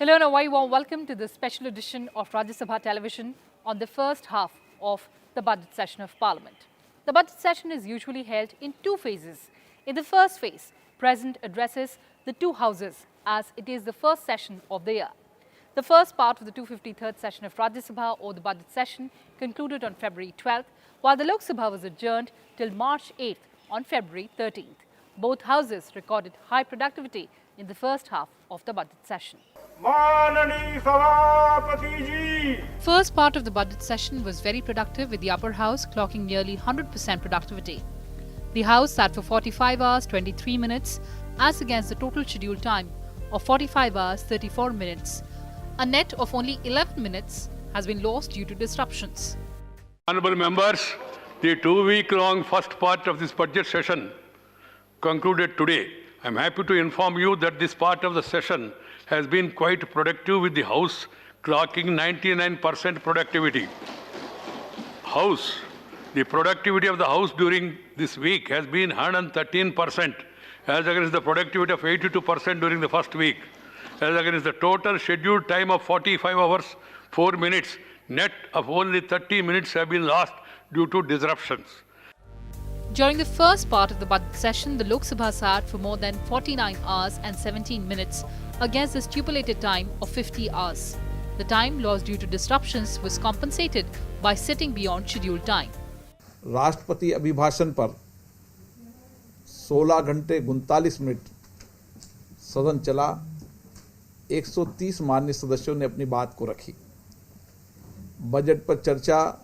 Hello and a very warm welcome to this special edition of Rajya Sabha Television on the first half of the budget session of Parliament. The budget session is usually held in two phases. In the first phase, President addresses the two houses as it is the first session of the year. The first part of the 253rd session of Rajya Sabha or the budget session concluded on February 12th, while the Lok Sabha was adjourned till March 8th on February 13th. Both houses recorded high productivity in the first half of the budget session. First part of the budget session was very productive, with the upper house clocking nearly 100% productivity. The house sat for 45 hours 23 minutes as against the total scheduled time of 45 hours 34 minutes. A net of only 11 minutes has been lost due to disruptions. Honourable members, the 2-week-long first part of this budget session concluded today. I am happy to inform you that this part of the session has been quite productive, with the House clocking 99% productivity. The productivity of the House during this week has been 113%, as against the productivity of 82% during the first week, as against the total scheduled time of 45 hours, 4 minutes. Net of only 30 minutes have been lost due to disruptions. During the first part of the budget session, the Lok Sabha sat for more than 49 hours and 17 minutes against the stipulated time of 50 hours. The time lost due to disruptions was compensated by sitting beyond scheduled time. राष्ट्रपति अभिभाषण पर 16 घंटे 39 minute सदन चला। 130 माननीय सदस्यों ने अपनी बात को रखी। बजट पर चर्चा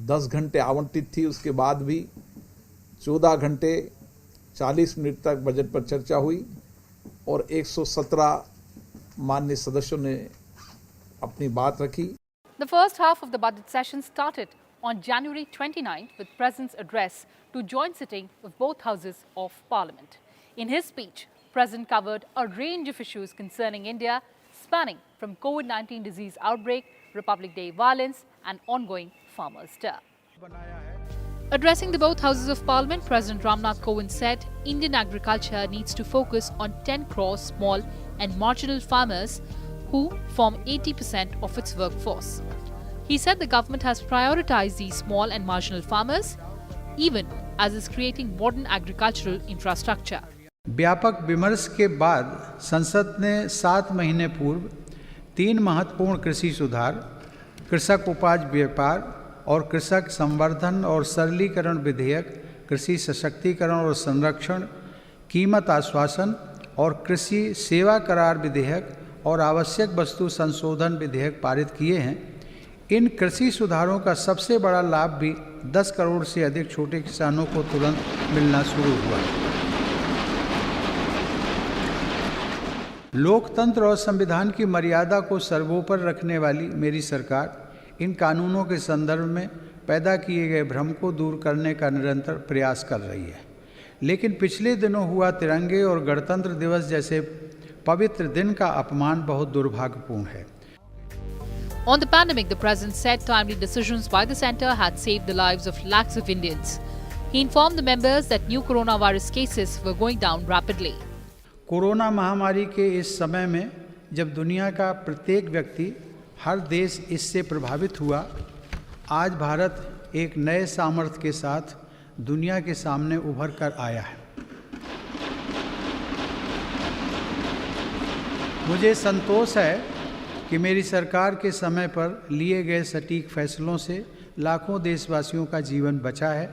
10 घंटे आवंटित थी, उसके बाद भी 14 घंटे 40 मिनट तक बजट पर चर्चा हुई और 117 माननीय सदस्यों ने अपनी बात रखी। The first half of the budget session started on January 29th with President's address to joint sitting of both houses of Parliament. In his speech, President covered a range of issues concerning India, spanning from COVID-19 disease outbreak, Republic Day violence and ongoing farmers' stir. Addressing the both houses of Parliament, President Ramnath Kovind said Indian agriculture needs to focus on 10 crore small and marginal farmers who form 80% of its workforce. He said the government has prioritized these small and marginal farmers, even as it's creating modern agricultural infrastructure. व्यापक विमर्श के बाद संसद ने 7 महीने पूर्व 3 महत्वपूर्ण कृषि सुधार, कृषक उपज व्यापार और कृषक संवर्धन और सरलीकरण विधेयक, कृषि सशक्तिकरण और संरक्षण, कीमत आश्वासन और कृषि सेवा करार विधेयक और आवश्यक वस्तु संशोधन विधेयक पारित किए हैं। इन कृषि सुधारों का सबसे बड़ा लाभ भी 10 करोड़ से अधिक छोटे किसानों को तुरंत मिलना शुरू हुआ। लोकतंत्र और संविधान की मर्यादा को सर्वोपरि रखने वाली मेरी सरकार इन कानूनों के संदर्भ में पैदा किए गए भ्रम को दूर करने का निरंतर प्रयास कर रही है। लेकिन पिछले दिनों हुआ तिरंगे और गणतंत्र दिवस जैसे पवित्र दिन का अपमान बहुत दुर्भाग्यपूर्ण है। On the pandemic, the President said timely decisions by the centre had saved the lives of lakhs of Indians. He informed the members that new coronavirus cases were going down rapidly. Corona महामारी के इस समय में जब दुनिया का प्रत्येक व्यक्ति, हर देश इससे प्रभावित हुआ, आज भारत एक नए सामर्थ्य के साथ दुनिया के सामने उभर कर आया है। मुझे संतोष है कि मेरी सरकार के समय पर लिए गए सटीक फैसलों से लाखों देशवासियों का जीवन बचा है।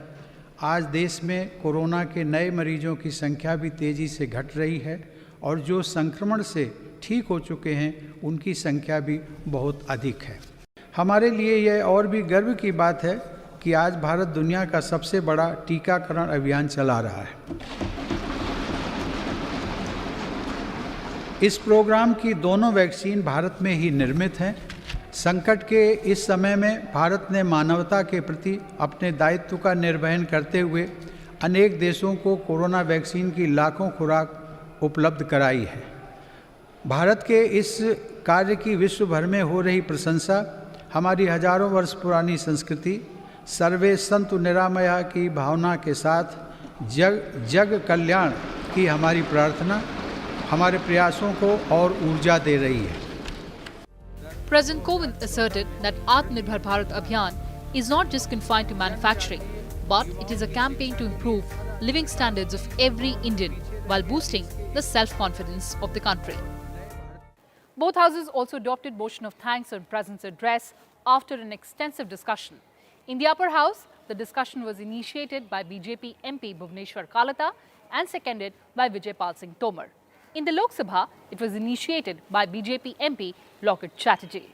आज देश में कोरोना के नए मरीजों की संख्या भी तेज़ी से घट रही है और जो संक्रमण से ठीक हो चुके हैं उनकी संख्या भी बहुत अधिक है। हमारे लिए यह और भी गर्व की बात है कि आज भारत दुनिया का सबसे बड़ा टीकाकरण अभियान चला रहा है। इस प्रोग्राम की दोनों वैक्सीन भारत में ही निर्मित हैं। संकट के इस समय में भारत ने मानवता के प्रति अपने दायित्व का निर्वहन करते हुए अनेक देशों को कोरोना वैक्सीन की लाखों खुराक उपलब्ध कराई है। भारत के इस कार्य की विश्व भर में हो रही प्रशंसा हमारी हजारों वर्ष पुरानी संस्कृति, सर्वे संतु निरामया की भावना के साथ जग कल्याण की हमारी प्रार्थना हमारे प्रयासों को और ऊर्जा दे रही है। President Kovind asserted that Atmanirbhar Bharat Abhiyan is not just confined to manufacturing, but it is a campaign to improve living standards of every Indian while boosting the self-confidence of the country. Both houses also adopted motion of thanks on President's address after an extensive discussion. In the upper house, the discussion was initiated by BJP MP Bhuvneshwar Kalata and seconded by Vijay Pal Singh Tomar. In the Lok Sabha, it was initiated by BJP MP Loket Chatterjee.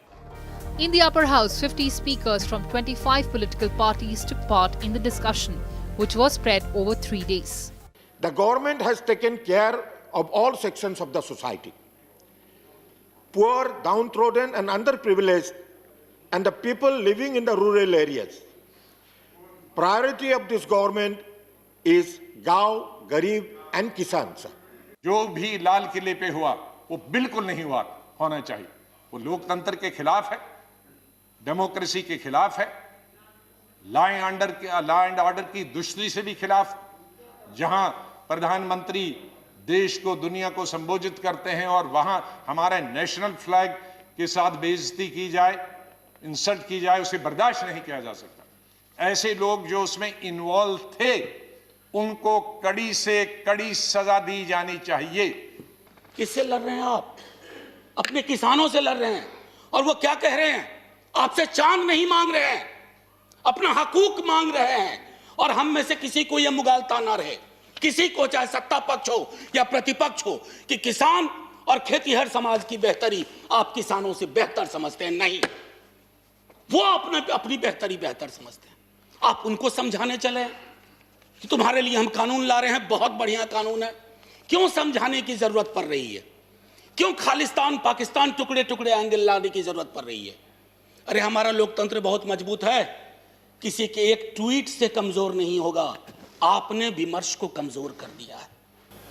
In the upper house, 50 speakers from 25 political parties took part in the discussion, which was spread over 3 days. The government has taken care of all sections of the society. Poor, downtrodden and underprivileged, and the people living in the rural areas. Priority of this government is गांव, गरीब and किसान. जो भी लाल किले पे हुआ वो बिल्कुल नहीं होना चाहिए। वो लोकतंत्र के खिलाफ है, डेमोक्रेसी के खिलाफ है, लॉ एंड ऑर्डर की दुष्टि से भी खिलाफ। जहां प्रधानमंत्री देश को, दुनिया को संबोधित करते हैं और वहां हमारे नेशनल फ्लैग के साथ बेइज्जती की जाए, इंसल्ट की जाए, उसे बर्दाश्त नहीं किया जा सकता। ऐसे लोग जो उसमें इन्वॉल्व थे उनको कड़ी से कड़ी सजा दी जानी चाहिए। किससे लड़ रहे हैं आप? अपने किसानों से लड़ रहे हैं। और वो क्या कह रहे हैं? आपसे चांद नहीं मांग रहे हैं, अपना हकूक मांग रहे हैं। और हम में से किसी को यह मुगालता ना रहे, किसी को, चाहे सत्ता पक्ष हो या प्रतिपक्ष हो, कि किसान और खेतीहर समाज की बेहतरी आप किसानों से बेहतर समझते हैं। नहीं, वो अपनी बेहतरी बेहतर समझते हैं। आप उनको समझाने चले कि तुम्हारे लिए हम कानून ला रहे हैं, बहुत बढ़िया कानून है। क्यों समझाने की जरूरत पड़ रही है? क्यों खालिस्तान, पाकिस्तान टुकड़े टुकड़े एंगल लाने की जरूरत पड़ रही है? अरे हमारा लोकतंत्र बहुत मजबूत है, किसी के एक ट्वीट से कमजोर नहीं होगा। आपने विमर्श को कमजोर कर दिया है।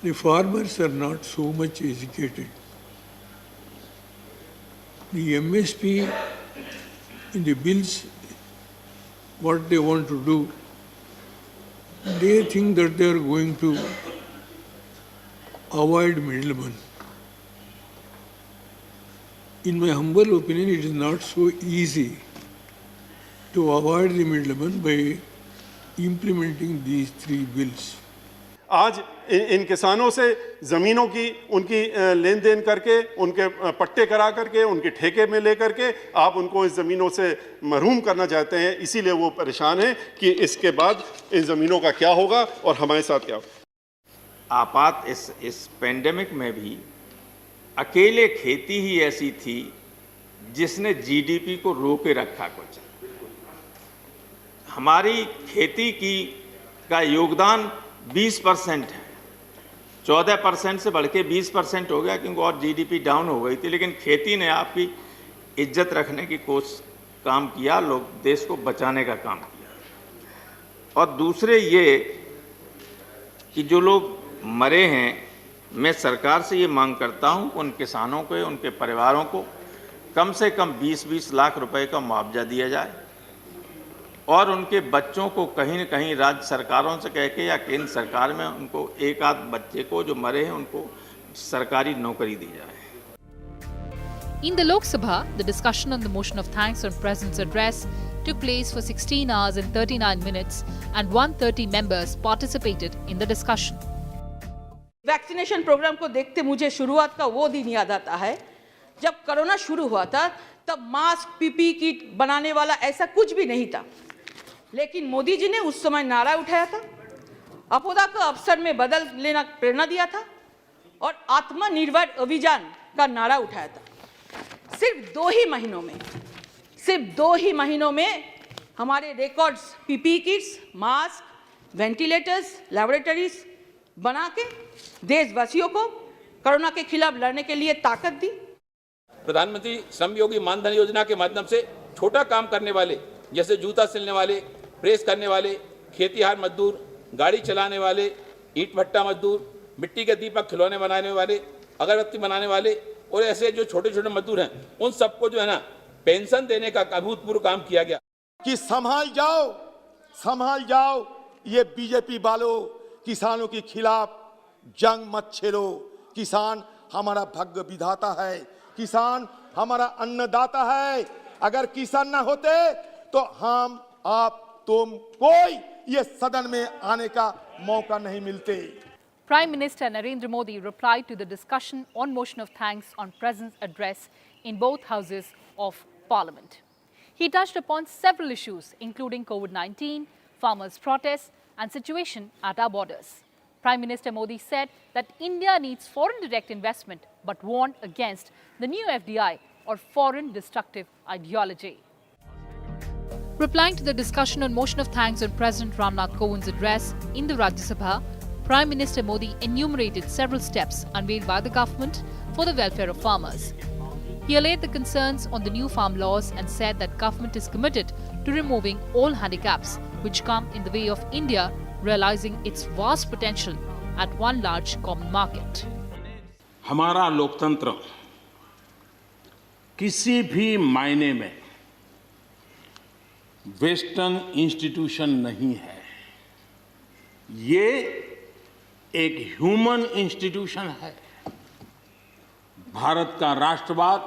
The farmers are not so much educated. The MSP in the bills, what they want to do, they think that they are going to avoid middlemen. In my humble opinion, it is not so easy to avoid the middleman by implementing these 3 bills. आज इन किसानों से ज़मीनों की उनकी लेन then करके, उनके पट्टे करा करके, उनके ठेके में ले करके आप उनको इस ज़मीनों से महरूम करना चाहते हैं। इसीलिए वो परेशान हैं कि इसके बाद इन ज़मीनों का क्या होगा और हमारे साथ क्या होगा। आपात इस पेंडेमिक में भी अकेले खेती ही ऐसी थी जिसने जीडीपी को रोके रखा। कुछ हमारी खेती का योगदान 20% है, 14% से बढ़ के 20% हो गया, क्योंकि और जीडीपी डाउन हो गई थी। लेकिन खेती ने आपकी इज्जत रखने की काम किया, लोग देश को बचाने का काम किया। और दूसरे ये कि जो लोग मरे हैं, मैं सरकार से ये मांग करता हूँ उन किसानों को, उनके परिवारों को कम से कम 20-20 लाख रुपए का मुआवजा दिया जाए और उनके बच्चों को कहीं न कहीं राज्य सरकारों से कह के या केंद्र सरकार में उनको एक आध बच्चे को जो मरे हैं उनको सरकारी नौकरी दी जाए। In the Lok Sabha, the discussion on the motion of thanks on President's address took place for 16 hours and 39 minutes and 130 members participated in the discussion. Vaccination program को देखते मुझे शुरुआत का वो दिन याद आता है जब कोरोना शुरू हुआ था। तब मास्क, पीपी किट बनाने वाला ऐसा कुछ भी नहीं था, लेकिन मोदी जी ने उस समय नारा उठाया था, आपदा को अवसर में बदल लेना प्रेरणा दिया था और आत्मनिर्भर अभियान का नारा उठाया था। सिर्फ 2 ही महीनों में हमारे records PP kits, mask, ventilators, laboratories बना के देशवासियों को कोरोना के खिलाफ लड़ने के लिए ताकत दी। प्रधानमंत्री श्रम योगी मानधन योजना के माध्यम से छोटा काम करने वाले, जैसे जूता सिलने वाले, प्रेस करने वाले, खेतीहार मजदूर, गाड़ी चलाने वाले, ईंट भट्टा मजदूर, मिट्टी के दीपक खिलौने बनाने वाले, अगरबत्ती बनाने वाले और ऐसे जो छोटे छोटे मजदूर हैं, उन सबको जो है ना पेंशन देने का अभूतपूर्व काम किया गया। कि संभाल जाओ, ये बीजेपी वालों किसानों के खिलाफ जंग मत छेड़ो। किसान हमारा भाग्य विधाता है, किसान हमारा अन्नदाता है। अगर किसान ना होते तो हम, आप, तुम, कोई ये सदन में आने का मौका नहीं मिलते। Prime Minister Narendra Modi replied to the discussion on motion of thanks on President's address in both houses of Parliament. He touched upon several issues, including COVID-19, farmers' protests, and situation at our borders. Prime Minister Modi said that India needs foreign direct investment, but warned against the new FDI or foreign destructive ideology. Replying to the discussion on motion of thanks on President Ramnath Kovind's address in the Rajya Sabha, Prime Minister Modi enumerated several steps unveiled by the government for the welfare of farmers. He allayed the concerns on the new farm laws and said that government is committed to removing all handicaps which come in the way of India realizing its vast potential at one large common market. हमारा लोकतंत्र किसी भी मायने में western institution नहीं है, ये एक ह्यूमन इंस्टीट्यूशन है। भारत का राष्ट्रवाद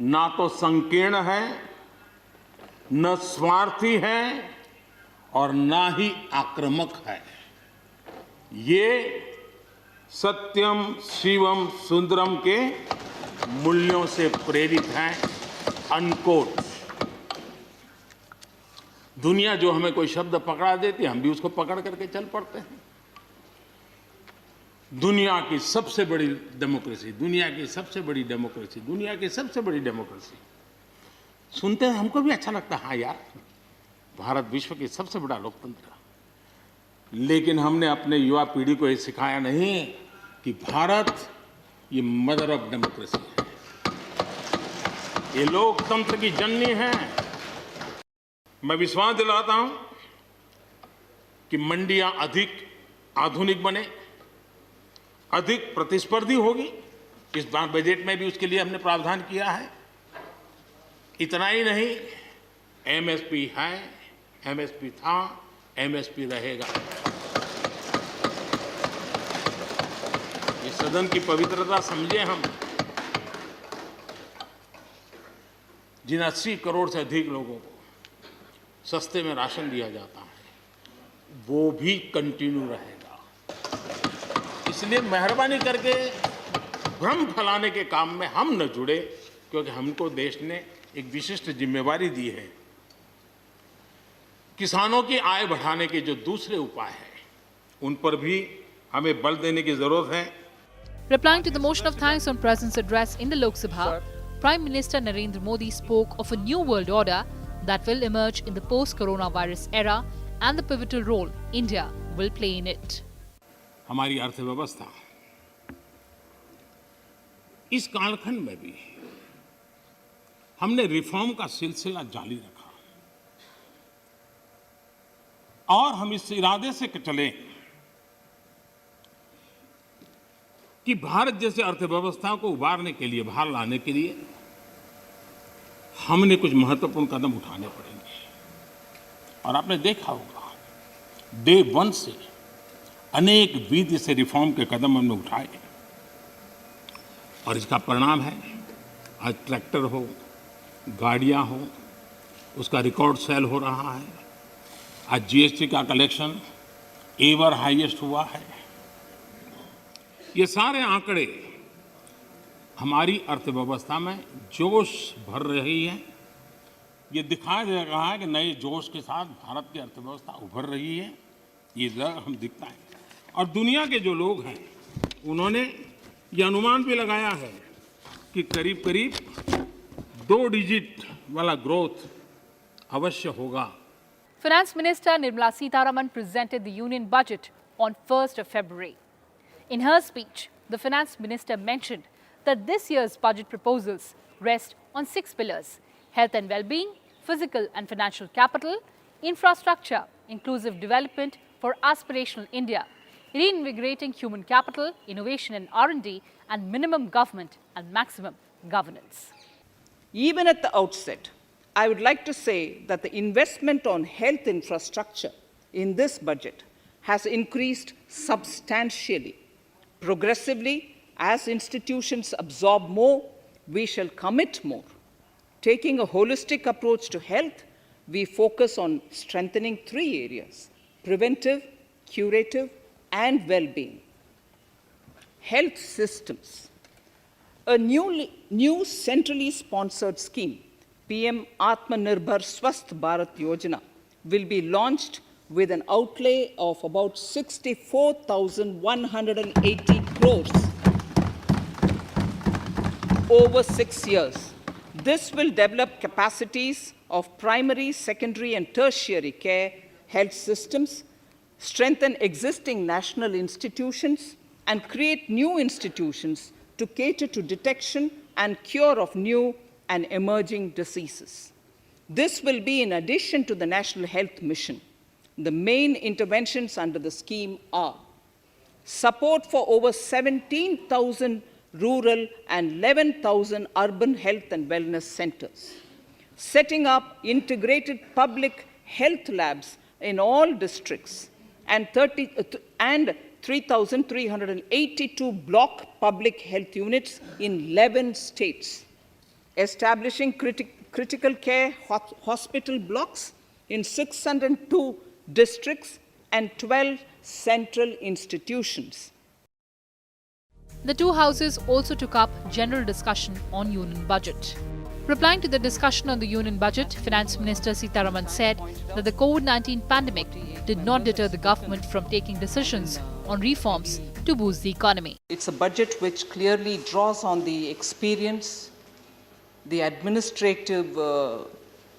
ना तो संकीर्ण है, न स्वार्थी है और ना ही आक्रामक है। ये सत्यम शिवम सुंदरम के मूल्यों से प्रेरित है। अनकोट। दुनिया जो हमें कोई शब्द पकड़ा देती है, हम भी उसको पकड़ करके चल पड़ते हैं। दुनिया की सबसे बड़ी डेमोक्रेसी, दुनिया की सबसे बड़ी डेमोक्रेसी, दुनिया की सबसे बड़ी डेमोक्रेसी सुनते हैं, हमको भी अच्छा लगता है। हाँ यार, भारत विश्व की सबसे बड़ा लोकतंत्र। लेकिन हमने अपने युवा पीढ़ी को ये सिखाया नहीं कि भारत ये मदर ऑफ डेमोक्रेसी है, ये लोकतंत्र की जननी है। मैं विश्वास दिलाता हूं कि मंडियां अधिक आधुनिक बने, अधिक प्रतिस्पर्धी होगी। इस बार बजट में भी उसके लिए हमने प्रावधान किया है। इतना ही नहीं, एमएसपी है, एमएसपी था, एमएसपी रहेगा। इस सदन की पवित्रता समझे हम। जिन 80 करोड़ से अधिक लोगों को सस्ते में राशन दिया जाता है, वो भी कंटिन्यू रहेगा। इसलिए मेहरबानी करके भ्रम फैलाने के काम में हम न जुड़े, क्योंकि हमको देश ने एक विशिष्ट जिम्मेवारी दी है। किसानों की आय बढ़ाने के जो दूसरे उपाय हैं, उन पर भी हमें बल देने की जरूरत है। Replying to the motion of thanks on President's address in the Lok Sabha, Prime Minister Narendra Modi spoke of a new world order that will emerge in the post-coronavirus era and the pivotal role India will play in it. हमारी अर्थव्यवस्था इस कालखंड में भी हमने reform का सिलसिला जारी रखा और हम इस इरादे से चले कि भारत जैसे अर्थव्यवस्था को उबारने के लिए, बाहर लाने के लिए हमने कुछ महत्वपूर्ण कदम उठाने पड़ेंगे। और आपने देखा होगा, डे 1 से अनेक विधि से रिफॉर्म के कदम हमने उठाए और इसका परिणाम है आज ट्रैक्टर हो, गाड़ियां हो, उसका रिकॉर्ड सेल हो रहा है। आज जीएसटी का कलेक्शन एवर हाईएस्ट हुआ है। ये सारे आंकड़े हमारी अर्थव्यवस्था में जोश भर रही है। ये दिखाया जा रहा है कि नए जोश के साथ भारत की अर्थव्यवस्था उभर रही है। ये हम दिखता है। और दुनिया के जो लोग हैं, उन्होंने ये अनुमान भी लगाया है कि करीब करीब 2 डिजिट वाला ग्रोथ अवश्य होगा। Finance Minister Nirmala Sitharaman presented the Union Budget on 1st of February. In her speech, the Finance Minister mentioned that this year's budget proposals rest on 6 pillars: health and well-being, physical and financial capital, infrastructure, inclusive development for aspirational India, reinvigorating human capital, innovation and R&D, and minimum government and maximum governance. Even at the outset, I would like to say that the investment on health infrastructure in this budget has increased substantially, progressively As institutions absorb more, we shall commit more. Taking a holistic approach to health, we focus on strengthening 3 areas: preventive, curative, and well-being. Health systems. A new centrally sponsored scheme, PM Atmanirbhar Swasth Bharat Yojana, will be launched with an outlay of about 64,180 crores over 6 years. This will develop capacities of primary, secondary, and tertiary care health systems, strengthen existing national institutions, and create new institutions to cater to detection and cure of new and emerging diseases. This will be in addition to the National Health Mission. The main interventions under the scheme are support for over 17,000 rural and 11,000 urban health and wellness centers, setting up integrated public health labs in all districts, and 3,382 block public health units in 11 states, establishing critical care hospital blocks in 602 districts and 12 central institutions. The two houses also took up general discussion on union budget. Replying to the discussion on the union budget, Finance Minister Sitharaman said that the COVID-19 pandemic did not deter the government from taking decisions on reforms to boost the economy. It's a budget which clearly draws on the experience, the administrative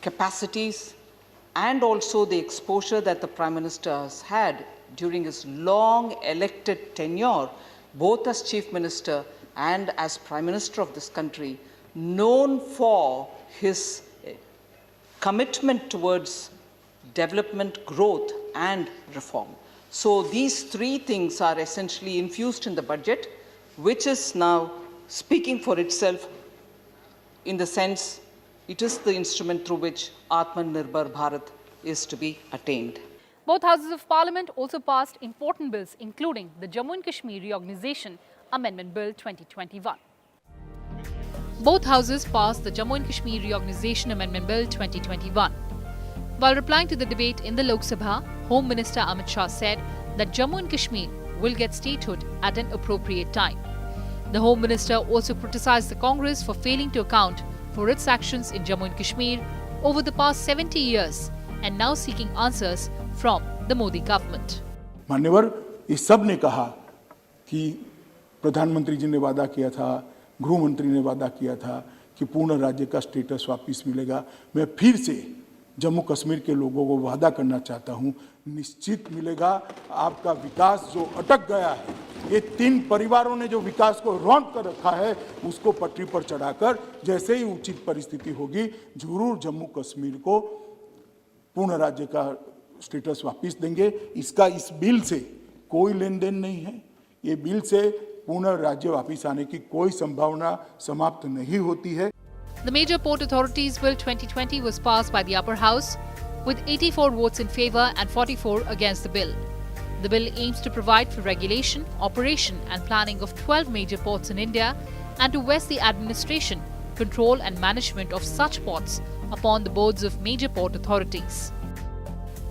capacities, and also the exposure that the Prime Minister has had during his long elected tenure, both as Chief Minister and as Prime Minister of this country, known for his commitment towards development, growth, and reform. So these 3 things are essentially infused in the budget, which is now speaking for itself in the sense it is the instrument through which Atmanirbhar Bharat is to be attained. Both houses of parliament also passed important bills, including the Jammu and Kashmir Reorganisation Amendment Bill 2021. Both houses passed the Jammu and Kashmir Reorganisation Amendment Bill 2021. While replying to the debate in the Lok Sabha, Home Minister Amit Shah said that Jammu and Kashmir will get statehood at an appropriate time. The Home Minister also criticized the Congress for failing to account for its actions in Jammu and Kashmir over the past 70 years and now seeking answers from the Modi government. मान्यवर, इस सब ने कहा कि प्रधानमंत्री जी ने वादा किया था, गृह मंत्री ने वादा किया था कि पूर्ण राज्य का स्टेटस वापस मिलेगा। मैं फिर से जम्मू कश्मीर के लोगों को वादा करना चाहता हूं, निश्चित मिलेगा। आपका विकास जो अटक गया है, ये 3 परिवारों ने जो विकास को रोक कर रखा है, उसको पटरी पर चढ़ाकर जैसे ही उचित परिस्थिति होगी, जरूर जम्मू कश्मीर को पूर्ण राज्य का स्टेटस वापस देंगे। इसका इस बिल से कोई लेन देन नहीं है। ये बिल से पूर्ण राज्य वापस आने की कोई संभावना समाप्त नहीं होती है। The Major Port Authorities Bill 2020 was passed by the upper house with 84 votes in favour and 44 against the bill. The bill aims to provide for regulation, operation and planning of 12 major ports in India and to vest the administration, control and management of such ports upon the boards of major port authorities.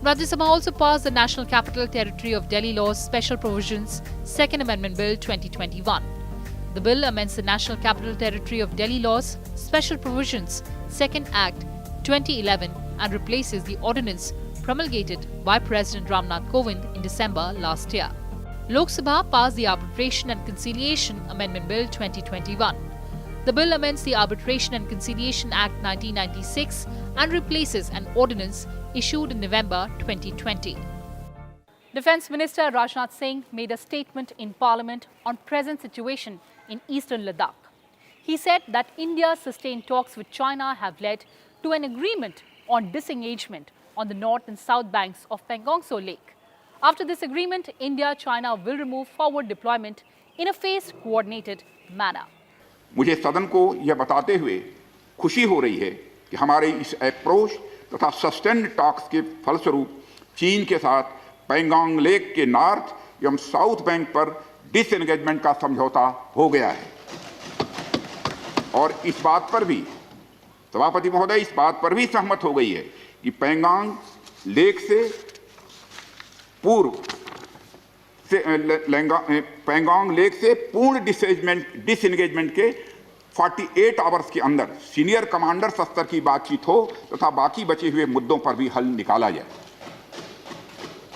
Rajya Sabha also passed the National Capital Territory of Delhi Law's Special Provisions Second Amendment Bill 2021. The bill amends the National Capital Territory of Delhi Law's Special Provisions Second Act 2011 and replaces the ordinance promulgated by President Ramnath Kovind in December last year. Lok Sabha passed the Arbitration and Conciliation Amendment Bill 2021. The bill amends the Arbitration and Conciliation Act 1996 and replaces an ordinance issued in November 2020. Defence Minister Rajnath Singh made a statement in Parliament on present situation in eastern Ladakh. He said that India's sustained talks with China have led to an agreement on disengagement on the north and south banks of Pangong Tso Lake. After this agreement, India-China will remove forward deployment in a phased, coordinated manner. मुझे सदन को यह बताते हुए खुशी हो रही है कि हमारे इस अप्रोच तथा सस्टेन्ड टॉक्स के फलस्वरूप चीन के साथ पैंगोंग लेक के नॉर्थ एवं साउथ बैंक पर डिसएंगेजमेंट का समझौता हो गया है। और इस बात पर भी सभापति महोदय इस बात पर भी सहमत हो गई है कि पैंगोंग लेक से पूर्व से पैंगोंग लेक से पूर्ण डिसएंगेजमेंट के 48 आवर्स के अंदर सीनियर कमांडर स्तर की बातचीत हो तथा बाकी बचे हुए मुद्दों पर भी हल निकाला जाए।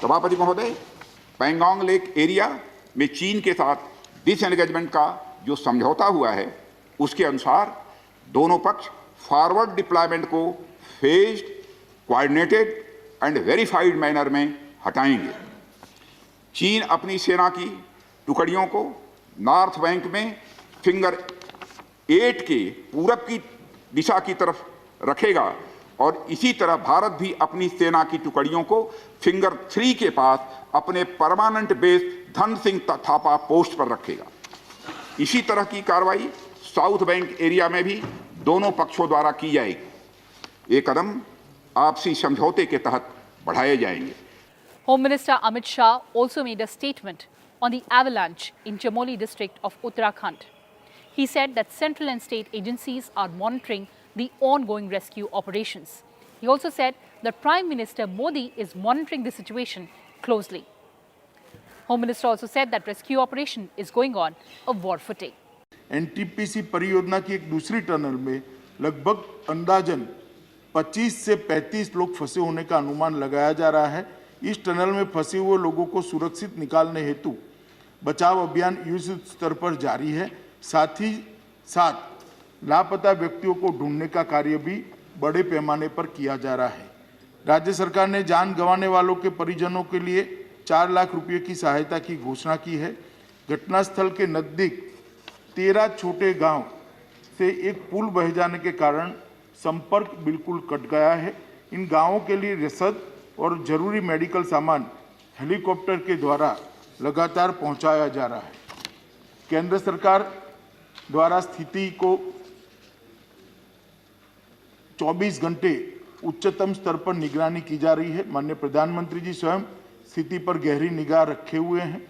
सभापति महोदय, पैंगोंग लेक एरिया में चीन के साथ डिसएंगेजमेंट का जो समझौता हुआ है उसके अनुसार दोनों पक्ष फॉरवर्ड डिप्लॉयमेंट को phased, coordinated and verified manner में हटाएंगे। चीन अपनी सेना की टुकड़ियों को नॉर्थ बैंक में फिंगर 8 के पूरब की दिशा की तरफ रखेगा और इसी तरह भारत भी अपनी सेना की टुकड़ियों को फिंगर 3 के पास अपने permanent base Dhan Singh Thapa post पर रखेगा। इसी तरह की कार्रवाई साउथ बैंक एरिया में भी दोनों पक्षों द्वारा की जाएगी। ये कदम आपसी समझौते के तहत बढ़ाए जाएंगे। Home Minister Amit Shah also made a statement on the avalanche in Chamoli district of Uttarakhand. He said that central and state agencies are monitoring the ongoing rescue operations. He also said that Prime Minister Modi is monitoring the situation closely. Home Minister also said that rescue operation is going on a war footing. NTPC परियोजना की एक दूसरी tunnel में लगभग अंदाजन 25 से 35 लोग फंसे होने का अनुमान लगाया जा रहा है। इस टनल में फंसे हुए लोगों को सुरक्षित निकालने हेतु बचाव अभियान युद्ध स्तर पर जारी है। साथ ही साथ लापता व्यक्तियों को ढूंढने का कार्य भी बड़े पैमाने पर किया जा रहा है। राज्य सरकार ने जान गंवाने वालों के परिजनों के लिए 4 लाख रुपये की सहायता की घोषणा की है। घटनास्थल के नजदीक 13 छोटे गांव से एक पुल बह जाने के कारण संपर्क बिल्कुल कट गया है। इन गांवों के लिए रसद और जरूरी मेडिकल सामान हेलीकॉप्टर के द्वारा लगातार पहुंचाया जा रहा है। केंद्र सरकार द्वारा स्थिति को 24 घंटे उच्चतम स्तर पर निगरानी की जा रही है। माननीय प्रधानमंत्री जी स्वयं स्थिति पर गहरी निगाह रखे हुए हैं।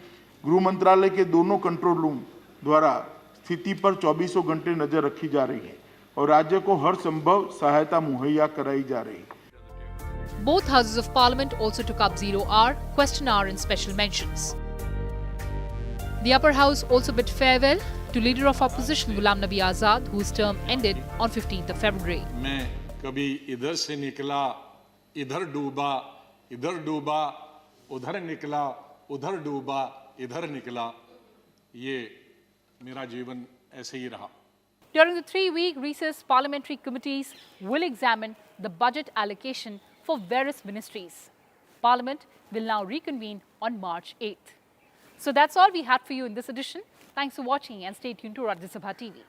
गृह मंत्रालय के दोनों कंट्रोल रूम द्वारा स्थिति पर 24 घंटे नजर रखी जा रही है और राज्य को हर संभव सहायता मुहैया कराई जा रही है। Both houses of parliament also took up zero hour, question hour and special mentions. The upper house also bid farewell to leader of opposition Ghulam Nabi Azad, whose term ended on 15th of February. मैं कभी इधर से निकला, इधर डूबा, उधर निकला, उधर डूबा, इधर निकला। ये मेरा जीवन ऐसे ही रहा। During the 3-week recess, parliamentary committees will examine the budget allocation for various ministries. Parliament will now reconvene on March 8th. So that's all we had for you in this edition. Thanks for watching and stay tuned to Rajya Sabha TV.